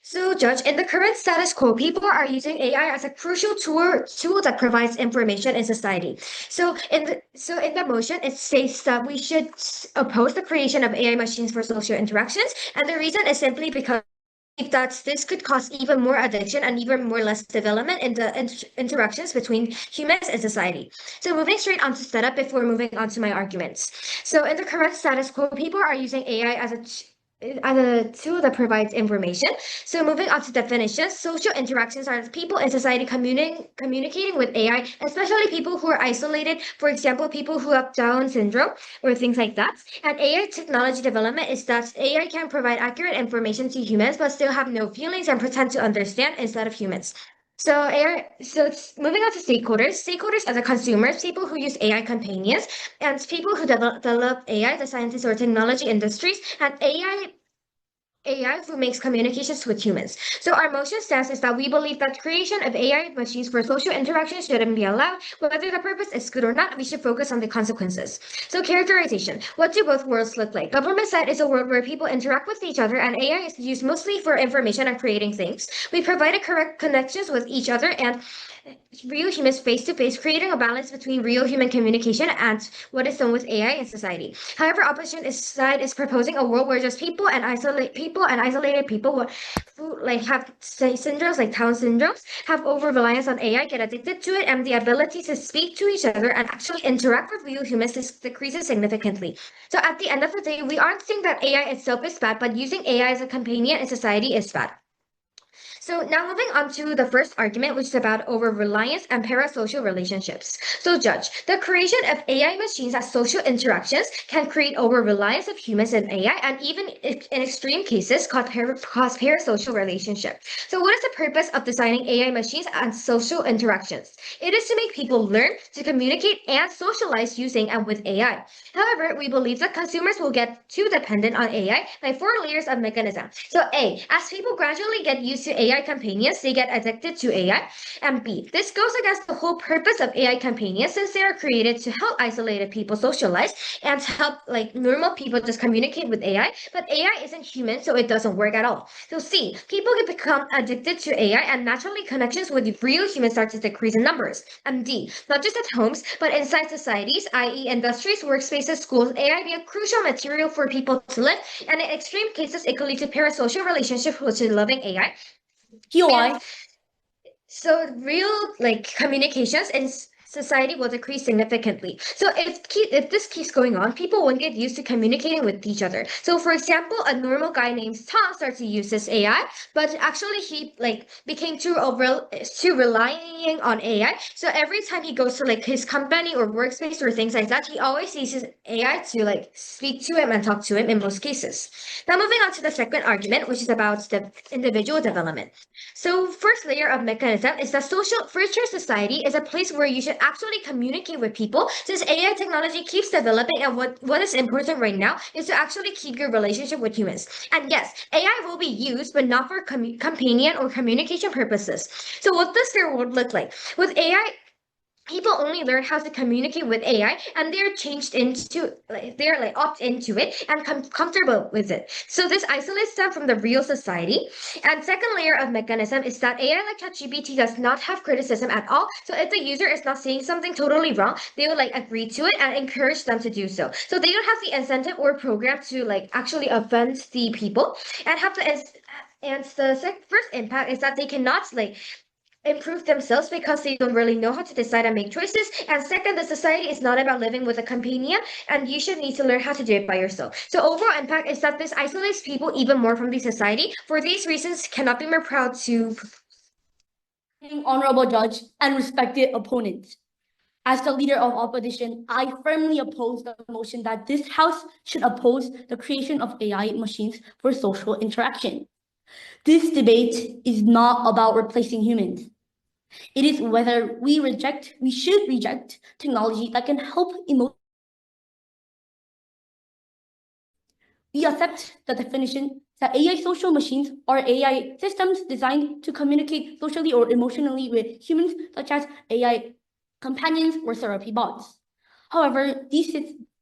So, Judge, in the current status quo, people are using AI as a crucial tool that provides information in society. So in the motion, it states that we should oppose the creation of AI machines for social interactions, and the reason is simply because that this could cause even more addiction and even more less development in the interactions between humans and society. So moving straight on to setup before moving on to my arguments. So in the current status quo, people are using AI as a tool that provides information. So moving on to definitions, social interactions are people in society communicating with AI, especially people who are isolated, for example, people who have Down syndrome or things like that. And AI technology development is that AI can provide accurate information to humans, but still have no feelings and pretend to understand instead of humans. Moving on to stakeholders. Stakeholders are the consumers, people who use AI companions, and people who develop AI, the scientists or technology industries, and AI who makes communications with humans. So our motion stance is that we believe that creation of AI machines for social interaction shouldn't be allowed. Whether the purpose is good or not, we should focus on the consequences. So characterization. What do both worlds look like? Government side is a world where people interact with each other and AI is used mostly for information and creating things. We provided correct connections with each other and real humans face to face, creating a balance between real human communication and what is done with AI in society. However, side is proposing a world where just isolated people who like have syndromes like Down syndromes have over reliance on AI, get addicted to it, and the ability to speak to each other and actually interact with real humans decreases significantly. So at the end of the day, we aren't saying that AI itself is bad, but using AI as a companion in society is bad. So now moving on to the first argument, which is about over-reliance and parasocial relationships. So Judge, the creation of AI machines as social interactions can create over-reliance of humans in AI and even in extreme cases cause parasocial relationship. So what is the purpose of designing AI machines and social interactions? It is to make people learn to communicate and socialize using and with AI. However, we believe that consumers will get too dependent on AI by four layers of mechanism. So A, as people gradually get used to AI companions, they get addicted to AI. And B, this goes against the whole purpose of AI companions since they are created to help isolated people socialize and to help like normal people just communicate with AI. But AI isn't human, so it doesn't work at all. So C, people can become addicted to AI and naturally connections with real humans start to decrease in numbers. And D, not just at homes, but inside societies, i.e. industries, workspaces, schools, AI be a crucial material for people to live, and in extreme cases, it could lead to parasocial relationships with loving AI. POI. So real like communications in society will decrease significantly. So if this keeps going on, people won't get used to communicating with each other. So for example, a normal guy named Tom starts to use this AI, but actually he like became too relying on AI. So every time he goes to like his company or workspace or things like that, he always uses AI to like speak to him and talk to him in most cases. Now moving on to the second argument, which is about the individual development. So first layer of mechanism is that social future society is a place where you should actually communicate with people since AI technology keeps developing and what is important right now is to actually keep your relationship with humans. And yes, AI will be used but not for companion or communication purposes. So what does their world look like? With AI, people only learn how to communicate with AI and they're like opt into it and comfortable with it. So this isolates them from the real society. And second layer of mechanism is that AI like ChatGPT does not have criticism at all. So if the user is not saying something totally wrong, they will like agree to it and encourage them to do so. So they don't have the incentive or program to like actually offend the people and have the and the first impact is that they cannot like improve themselves because they don't really know how to decide and make choices. And second, the society is not about living with a companion, and you should need to learn how to do it by yourself. So overall impact is that this isolates people even more from the society. For these reasons, cannot be more proud to Honorable judge and respected opponents. As the leader of opposition, I firmly oppose the motion that this House should oppose the creation of AI machines for social interaction. This debate is not about replacing humans. It is whether we should reject technology that can help emotionally. We accept the definition that AI social machines are AI systems designed to communicate socially or emotionally with humans, such as AI companions or therapy bots. However, these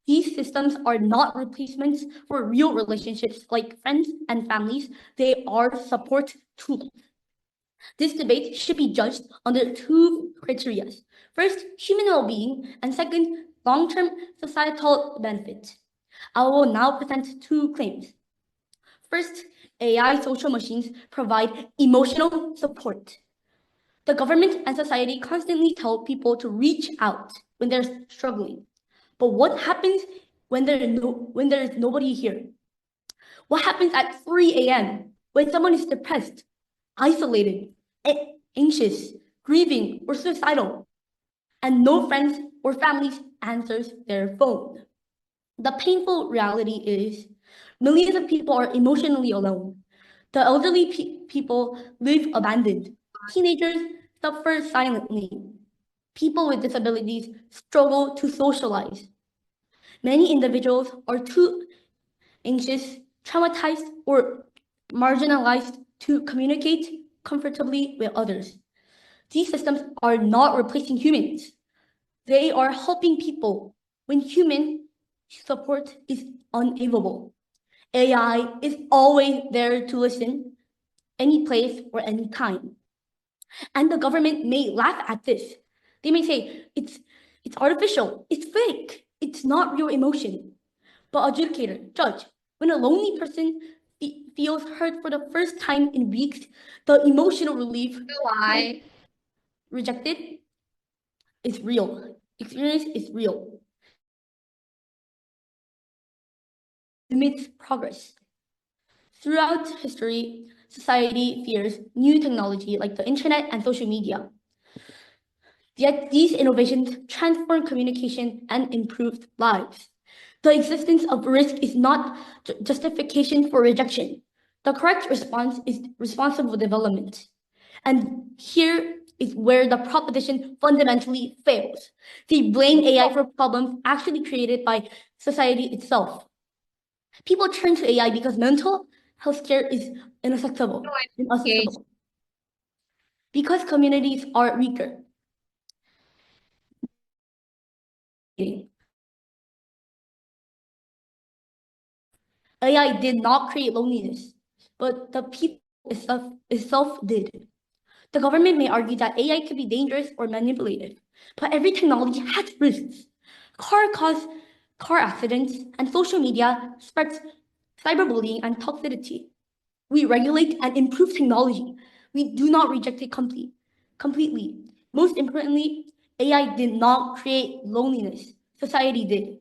These systems are not replacements for real relationships like friends and families. They are support tools. This debate should be judged under two criteria. First, human well-being, and second, long-term societal benefit. I will now present two claims. First, AI social machines provide emotional support. The government and society constantly tell people to reach out when they're struggling. But what happens when there is nobody here? What happens at 3 a.m. when someone is depressed, isolated, anxious, grieving, or suicidal, and no friends or families answers their phone? The painful reality is millions of people are emotionally alone. The elderly people live abandoned. Teenagers suffer silently. People with disabilities struggle to socialize. Many individuals are too anxious, traumatized, or marginalized to communicate comfortably with others. These systems are not replacing humans. They are helping people when human support is unavailable. AI is always there to listen, any place or any time. And the government may laugh at this. They may say, it's artificial, it's fake, it's not real emotion. But adjudicator, judge, when a lonely person feels hurt for the first time in weeks, the emotional relief Why? rejected is real. Experience is real. Limits progress. Throughout history, society fears new technology like the internet and social media. Yet these innovations transform communication and improve lives. The existence of risk is not justification for rejection. The correct response is responsible development. And here is where the proposition fundamentally fails. They blame AI for problems actually created by society itself. People turn to AI because mental health care is inaccessible. Because communities are weaker. AI did not create loneliness, but the people itself did. The government may argue that AI could be dangerous or manipulative, but every technology has risks. Car accidents, and social media spreads cyberbullying and toxicity. We regulate and improve technology. We do not reject it completely. Most importantly, AI did not create loneliness. Society did.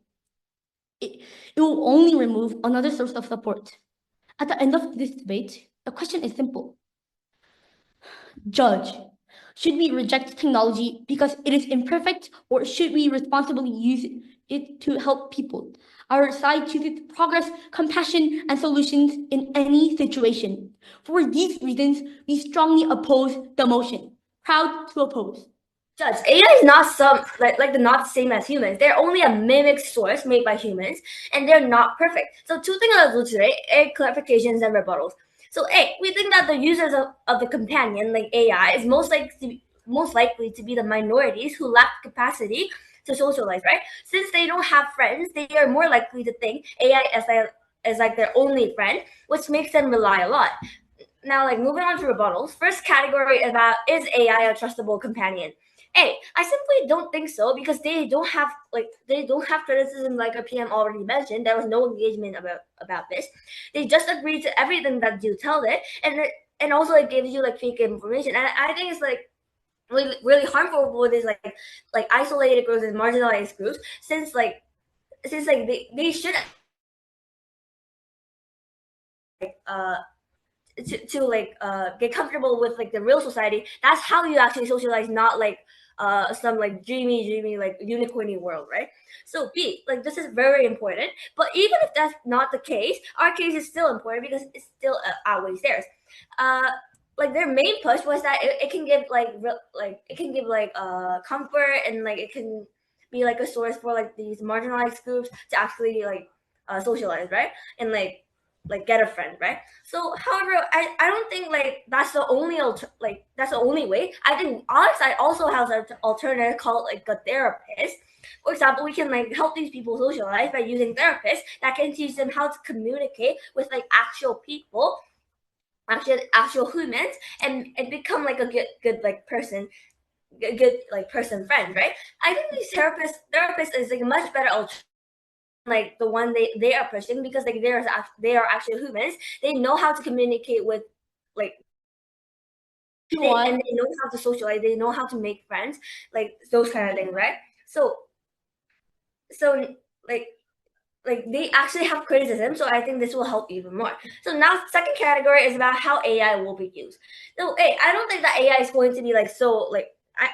It will only remove another source of support. At the end of this debate, the question is simple. Judge, should we reject technology because it is imperfect, or should we responsibly use it to help people? Our side chooses progress, compassion, and solutions in any situation. For these reasons, we strongly oppose the motion. Proud to oppose. Judge, AI is not they're not the same as humans. They're only a mimic source made by humans, and they're not perfect. So two things I'll do today: A, clarifications and rebuttals. So A, we think that the users of the companion, like AI, is most likely to be the minorities who lack capacity to socialize, right? Since they don't have friends, they are more likely to think AI as like their only friend, which makes them rely a lot. Now, like moving on to rebuttals. First category about is AI a trustable companion? A, I simply don't think so because they don't have criticism like our PM already mentioned. There was no engagement about this. They just agreed to everything that you tell it, and also it gives you like fake information. And I think it's like really harmful for these like isolated groups and marginalized groups since they should get comfortable with like the real society. That's how you actually socialize, not like some like dreamy like unicorny world, right? So B, like this is very important. But even if that's not the case, our case is still important because it still outweighs theirs. Like their main push was that it can give comfort, and like it can be like a source for like these marginalized groups to actually like socialize, right? And like get a friend, right? So however, I don't think like that's the only that's the only way. I think our side also has an alternative called like a therapist. For example, we can like help these people socialize by using therapists that can teach them how to communicate with like actual people, actual humans, and become like a good like person, good like person friend, right? I think these therapists is like a much better alternative, like the one they are pushing, because like they are actually humans. They know how to communicate with like and they know how to socialize, they know how to make friends, like those kind of things, right? So like they actually have criticism, so I think this will help even more. So now second category is about how AI will be used. So hey, I don't think that AI is going to be like so like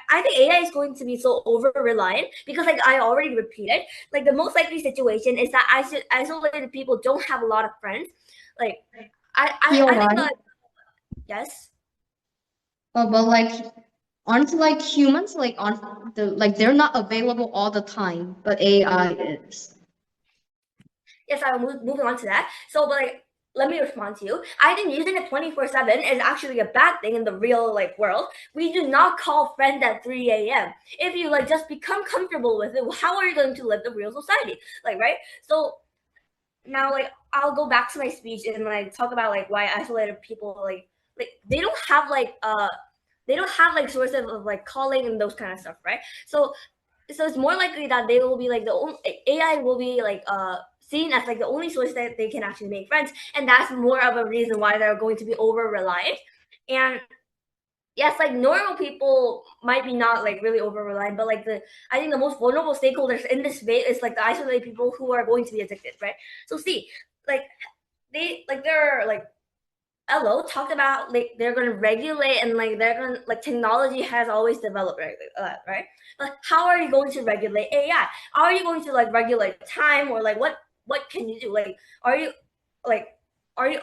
I think AI is going to be so over reliant, because like I already repeated, like the most likely situation is that isolated people don't have a lot of friends. Like I think that, yes. But like, aren't like humans like on the like they're not available all the time, but AI is. Yes, I'm moving on to that. So, but like, let me respond to you. I think using it 24/7 is actually a bad thing in the real like world. We do not call friends at 3 a.m. If you like just become comfortable with it, how are you going to live the real society? Like, right? So now, like, I'll go back to my speech and like talk about like why isolated people like they don't have like sources of like calling and those kind of stuff, right? So it's more likely that they will be like the only AI will be like seen as like the only source that they can actually make friends, and that's more of a reason why they're going to be over reliant. And yes, like normal people might be not like really over reliant, but like I think the most vulnerable stakeholders in this space is like the isolated people who are going to be addicted, right? So see, like they're like Elo talked about like they're going to regulate, and like they're going to like technology has always developed, right? But how are you going to regulate AI? How are you going to like regulate time, or like what can you do? Like are you like are you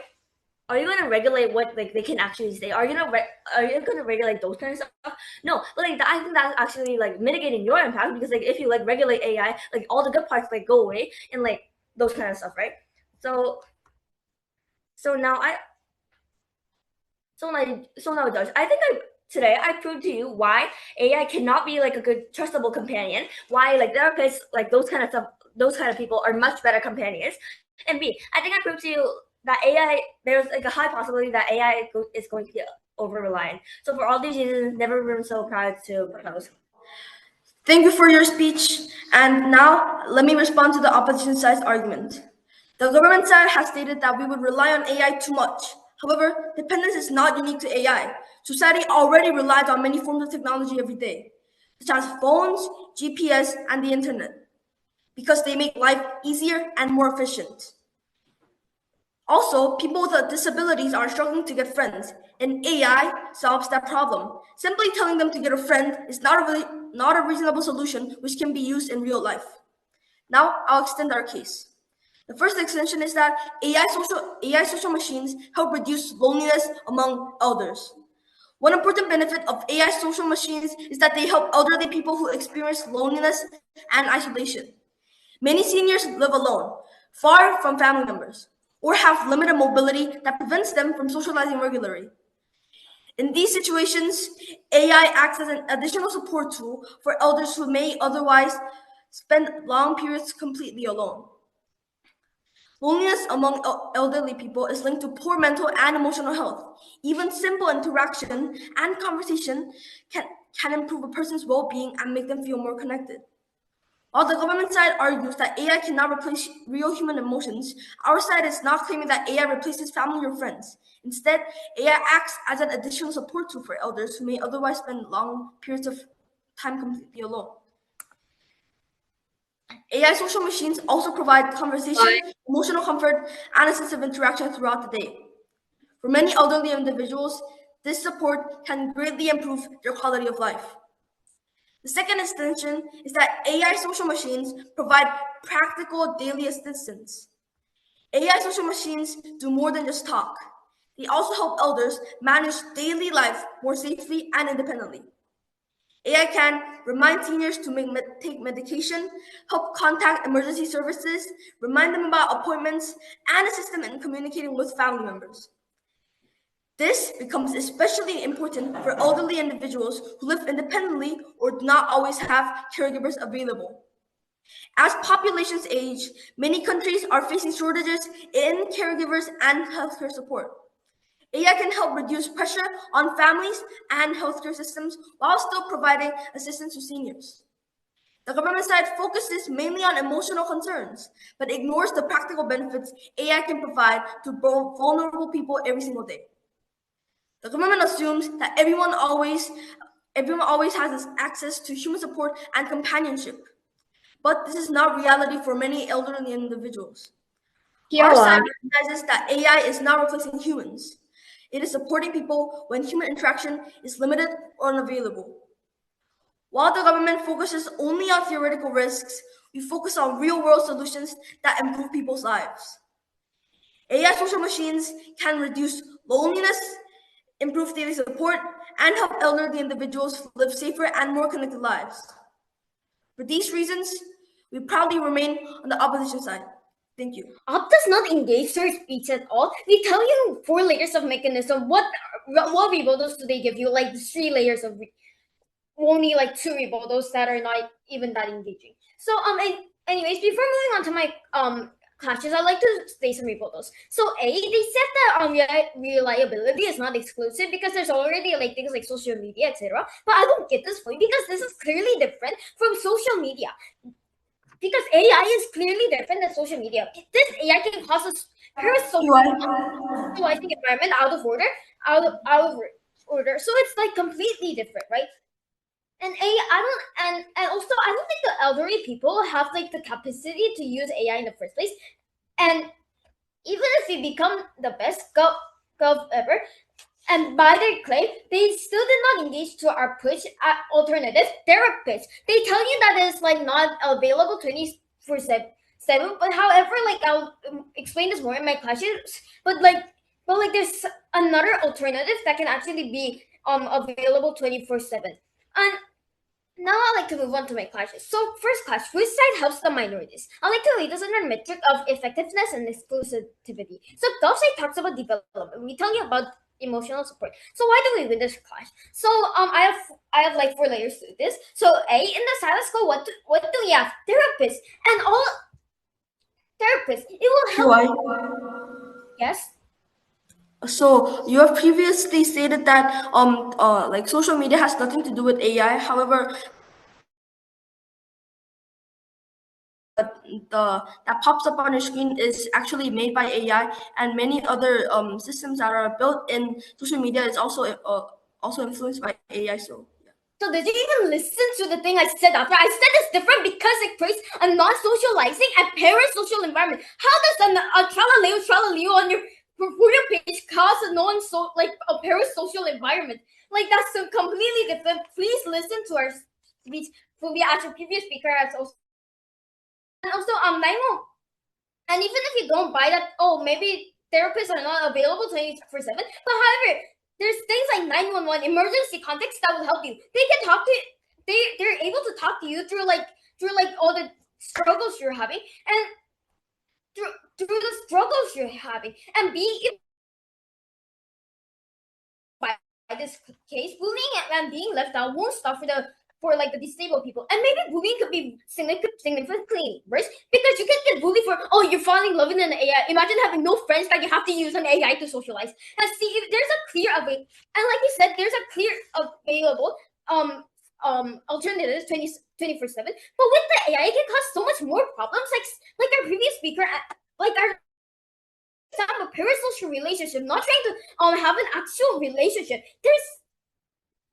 going to regulate what like they can actually say? Are you going to regulate those kind of stuff? No, but like I think that's actually like mitigating your impact, because like if you like regulate AI, like all the good parts like go away, and like those kind of stuff, right? So now Josh, I think today I proved to you why AI cannot be like a good trustable companion. Why like therapists, like those kind of stuff, those kind of people are much better companions. And B, I think I proved to you that AI, there's like a high possibility that AI is going to get over reliant. So for all these reasons, never been so proud to propose. Thank you for your speech. And now let me respond to the opposition side's argument. The government side has stated that we would rely on AI too much. However, dependence is not unique to AI. Society already relies on many forms of technology every day, such as phones, GPS, and the internet, because they make life easier and more efficient. Also, people with disabilities are struggling to get friends, and AI solves that problem. Simply telling them to get a friend is not a reasonable solution which can be used in real life. Now, I'll extend our case. The first extension is that AI social machines help reduce loneliness among elders. One important benefit of AI social machines is that they help elderly people who experience loneliness and isolation. Many seniors live alone, far from family members, or have limited mobility that prevents them from socializing regularly. In these situations, AI acts as an additional support tool for elders who may otherwise spend long periods completely alone. Loneliness among elderly people is linked to poor mental and emotional health. Even simple interaction and conversation can improve a person's well-being and make them feel more connected. While the government side argues that AI cannot replace real human emotions, our side is not claiming that AI replaces family or friends. Instead, AI acts as an additional support tool for elders who may otherwise spend long periods of time completely alone. AI social machines also provide conversation, emotional comfort, and a sense of interaction throughout the day. For many elderly individuals, this support can greatly improve their quality of life. The second extension is that AI social machines provide practical daily assistance. AI social machines do more than just talk. They also help elders manage daily life more safely and independently. AI can remind seniors to take medication, help contact emergency services, remind them about appointments, and assist them in communicating with family members. This becomes especially important for elderly individuals who live independently or do not always have caregivers available. As populations age, many countries are facing shortages in caregivers and healthcare support. AI can help reduce pressure on families and healthcare systems while still providing assistance to seniors. The government side focuses mainly on emotional concerns, but ignores the practical benefits AI can provide to vulnerable people every single day. The government assumes that everyone always has access to human support and companionship. But this is not reality for many elderly individuals. Our side recognizes that AI is not replacing humans. It is supporting people when human interaction is limited or unavailable. While the government focuses only on theoretical risks, we focus on real-world solutions that improve people's lives. AI social machines can reduce loneliness, improve daily support, and help elderly individuals live safer and more connected lives. For these reasons, we proudly remain on the opposition side. Thank you. Op does not engage your speech at all. We tell you 4 layers of mechanism. What rebuttals do they give you? Like 3 layers of only like 2 rebuttals that are not even that engaging. So anyways, before moving on to my clashes, I'd like to say some rebuttals. So they said that reliability is not exclusive because there's already like things like social media, etc. But I don't get this point because this is clearly different from social media. Because AI is clearly different than social media. This AI can cause a parasocializing environment out of order. So it's like completely different, right? And and also I don't think the elderly people have like the capacity to use AI in the first place. And even if we become the best gov ever, and by their claim, they still did not engage to our push at alternative therapists. They tell you that it's like not available 24/7. But however, like I'll explain this more in my classes. But there's another alternative that can actually be available 24/7. And now I'd like to move on to my clashes. So first clash, which side helps the minorities? I'd like to read this under metric of effectiveness and exclusivity. So Gov side talks about development. We tell you about emotional support. So why do we win this clash? So I have like 4 layers to this. So in the status quo, what do we have? Therapists and all therapists. It will help. Yes. So you have previously stated that like social media has nothing to do with AI. However, that pops up on your screen is actually made by AI, and many other systems that are built in social media is also influenced by AI. So yeah. So did you even listen to the thing I said after? I said it's different because it creates a non-socializing and parasocial environment. How does a tralala-leo on your portfolio page cause a a parasocial environment? Like that's so completely different. Please listen to our speech. We actually previous speaker has also. And also, Naejeong. And even if you don't buy that, maybe therapists are not available 24/7. But however, there's things like 911 emergency contacts that will help you. They can talk to you. They're able to talk to you through all the struggles you're having, and through the struggles you're having, and by this case, bullying and being left out won't stop for the disabled people. And maybe bullying could be significantly worse because you can get bullied for, you're falling in love with an AI. Imagine having no friends that you have to use an AI to socialize. And see, if there's a clear available, and like you said, there's a clear available alternatives 24/7. But with the AI, it can cause so much more problems. Like our previous speaker, have a parasocial relationship, not trying to have an actual relationship.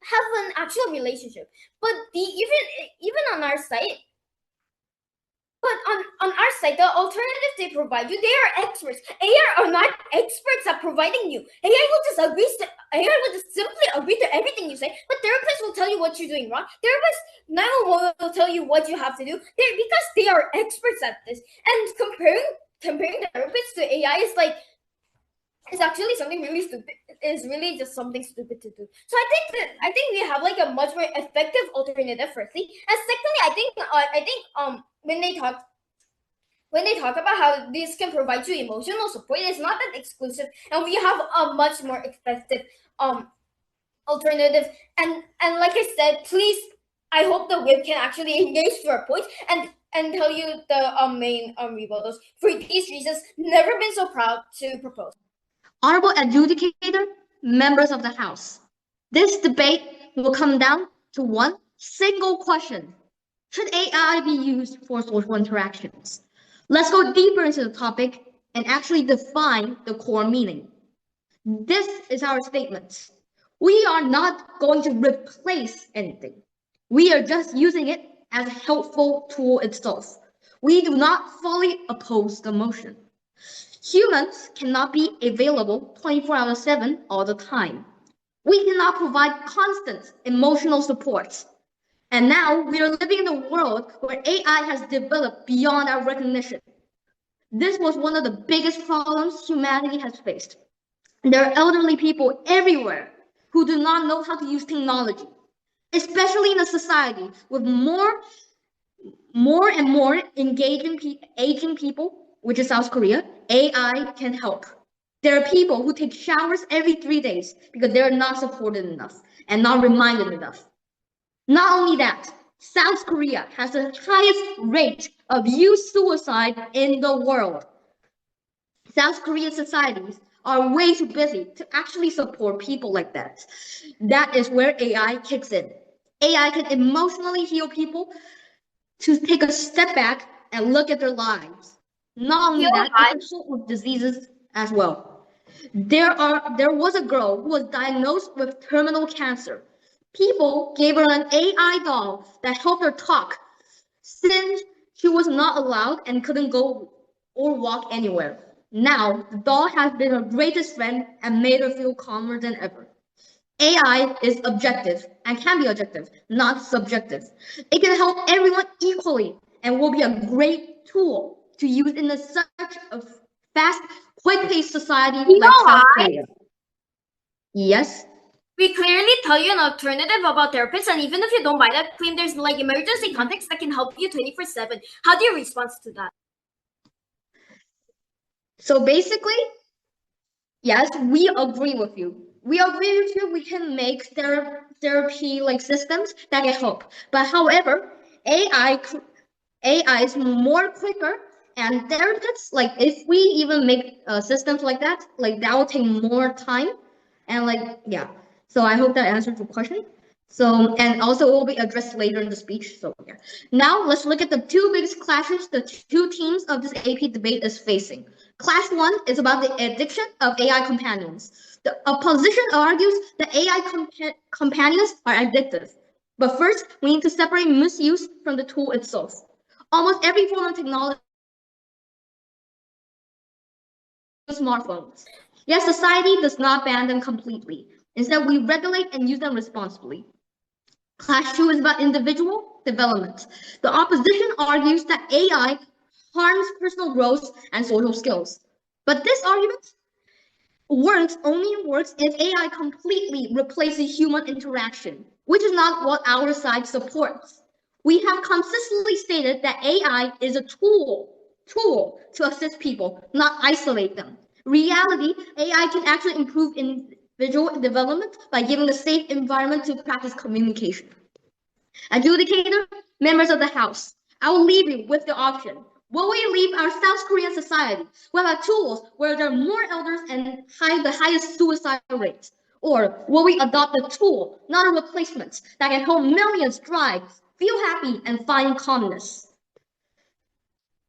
Have an actual relationship, but even on our site, the alternatives they provide you, they are experts. AI are not experts at providing you. AI will just simply agree to everything you say, but therapists will tell you what you're doing wrong. Therapists now will tell you what you have to do because they are experts at this. And comparing therapists to AI is actually something really stupid. It's really just something stupid to do. So I think we have like a much more effective alternative. Firstly, and secondly, I think when they talk about how this can provide you emotional support, it's not that exclusive, and we have a much more effective alternative. And like I said, please, I hope the whip can actually engage to our point, and and tell you the main rebuttals. For these reasons, never been so proud to propose. Honorable adjudicator, members of the House, this debate will come down to one single question. Should AI be used for social interactions? Let's go deeper into the topic and actually define the core meaning. This is our statement. We are not going to replace anything. We are just using it as a helpful tool itself. We do not fully oppose the motion. Humans cannot be available 24/7 all the time. We cannot provide constant emotional support. And now we are living in a world where AI has developed beyond our recognition. This was one of the biggest problems humanity has faced. There are elderly people everywhere who do not know how to use technology, especially in a society with more and more aging people, which is South Korea. AI can help. There are people who take showers every 3 days because they're not supported enough and not reminded enough. Not only that, South Korea has the highest rate of youth suicide in the world. South Korean societies are way too busy to actually support people like that. That is where AI kicks in. AI can emotionally heal people to take a step back and look at their lives. Not only that, it can help with diseases as well. There was a girl who was diagnosed with terminal cancer. People gave her an AI doll that helped her talk since she was not allowed and couldn't go or walk anywhere. Now, the doll has been her greatest friend and made her feel calmer than ever. AI is objective and can be objective, not subjective. It can help everyone equally and will be a great tool to use in such a fast, quick-paced society like South Korea. Yes? We clearly tell you an alternative about therapists, and even if you don't buy that, claim there's like emergency contacts that can help you 24/7. How do you respond to that? So basically, yes, we agree with you. We agree with you. We can make therapy like systems that can help. But however, AI is more quicker, and therapists, like if we even make systems like that will take more time, and yeah. So I hope that answers your question. So, and also it will be addressed later in the speech. So yeah. Now let's look at the two biggest clashes the two teams of this AP debate is facing. Class 1 is about the addiction of AI companions. The opposition argues that AI companions are addictive. But first, we need to separate misuse from the tool itself. Almost every form of technology, smartphones. Yet society does not ban them completely. Instead, we regulate and use them responsibly. Class 2 is about individual development. The opposition argues that AI harms personal growth and social skills. But this argument only works if AI completely replaces human interaction, which is not what our side supports. We have consistently stated that AI is a tool to assist people, not isolate them. Reality, AI can actually improve individual development by giving a safe environment to practice communication. Adjudicator, members of the House, I will leave you with the option. Will we leave our South Korean society with our tools where there are more elders and the highest suicide rates? Or will we adopt a tool, not a replacement, that can help millions thrive, feel happy, and find calmness?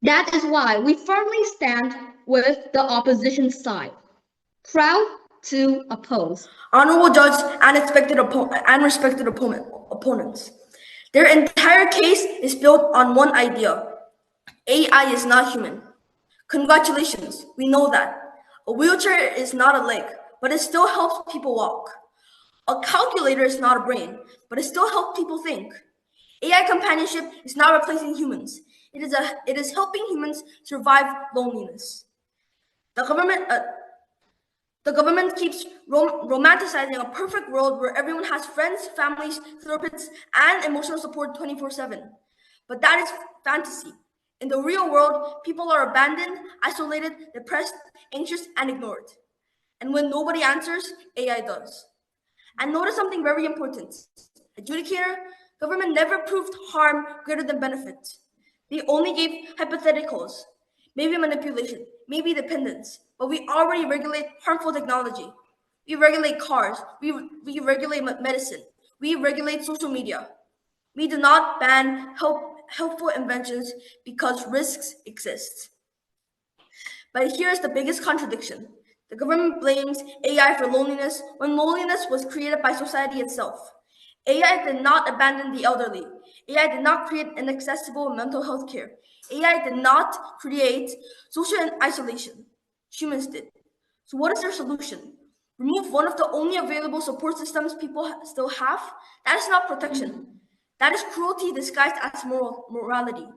That is why we firmly stand with the opposition side. Proud to oppose. Honorable judge and respected opponents. Their entire case is built on one idea. AI is not human. Congratulations, we know that. A wheelchair is not a leg, but it still helps people walk. A calculator is not a brain, but it still helps people think. AI companionship is not replacing humans. It is helping humans survive loneliness. The government keeps romanticizing a perfect world where everyone has friends, families, therapists, and emotional support 24/7. But that is fantasy. In the real world, people are abandoned, isolated, depressed, anxious, and ignored. And when nobody answers, AI does. And notice something very important. Adjudicator, government never proved harm greater than benefit. They only gave hypotheticals, maybe manipulation, maybe dependence, but we already regulate harmful technology. We regulate cars, we regulate medicine, we regulate social media. We do not ban helpful inventions because risks exist. But here's the biggest contradiction. The government blames AI for loneliness when loneliness was created by society itself. AI did not abandon the elderly. AI did not create inaccessible mental health care. AI did not create social isolation. Humans did. So what is their solution? Remove one of the only available support systems people still have? That is not protection. That is cruelty disguised as morality.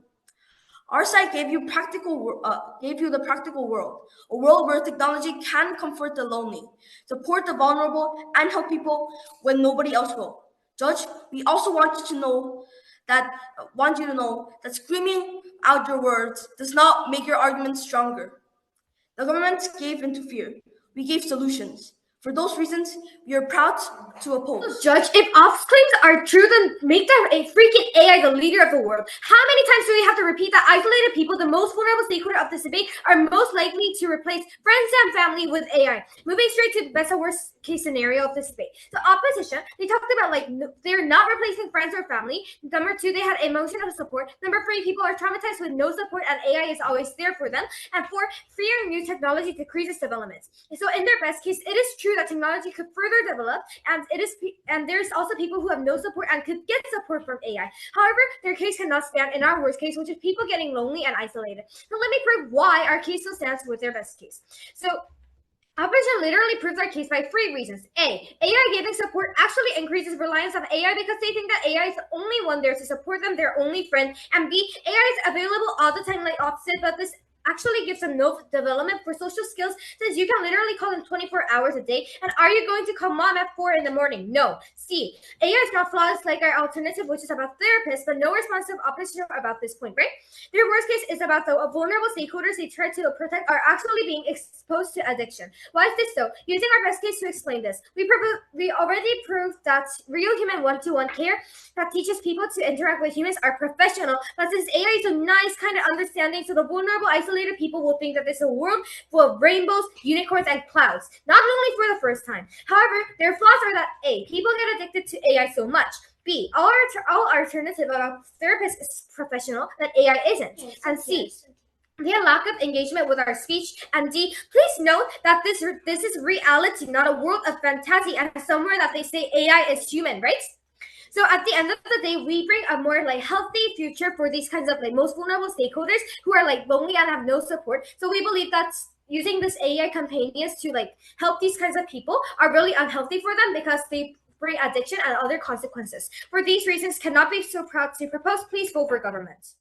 Our side gave you the practical world, a world where technology can comfort the lonely, support the vulnerable, and help people when nobody else will. Judge, we also want you to know that screaming out your words does not make your arguments stronger. The government gave into fear. We gave solutions. For those reasons, we are proud to oppose. Judge, if Off's claims are true, then make that a freaking AI the leader of the world. How many times do we have to repeat that isolated people, the most vulnerable stakeholder of this debate, are most likely to replace friends and family with AI? Moving straight to the best and worst case scenario of this debate. The opposition, they talked about they're not replacing friends or family. Number two, they had emotional support. Number three, people are traumatized with no support and AI is always there for them. And four, fearing new technology decreases development. So in their best case, it is true that technology could further develop, and there's also people who have no support and could get support from AI. However, their case cannot stand in our worst case, which is people getting lonely and isolated. Now let me prove why our case still stands with their best case. So opposition literally proves our case by 3 reasons. A, AI giving support actually increases reliance on AI because they think that AI is the only one there to support them, their only friend. And B, AI is available all the time like Off said, but this actually gives them no development for social skills since you can literally call them 24 hours a day. And are you going to call mom at 4 in the morning? No. C, AI is not flawless like our alternative, which is about therapists, but no responsive opposition about this point, right? Their worst case is about the vulnerable stakeholders they try to protect are actually being exposed to addiction. Why is this so? Using our best case to explain this, we already proved that real human one-to-one care that teaches people to interact with humans are professional, but since AI is a nice kind of understanding, so the vulnerable, isolated people will think that there's a world full of rainbows, unicorns, and clouds, not only for the first time. However, their flaws are that A, people get addicted to AI so much. B, all alternative about therapists is professional that AI isn't. And C, their lack of engagement with our speech. And D, please note that this is reality, not a world of fantasy and somewhere that they say AI is human, right? So at the end of the day, we bring a more healthy future for these kinds of most vulnerable stakeholders who are lonely and have no support. So we believe that using this AI companions to help these kinds of people are really unhealthy for them because they bring addiction and other consequences. For these reasons, cannot be so proud to propose. Please vote for government.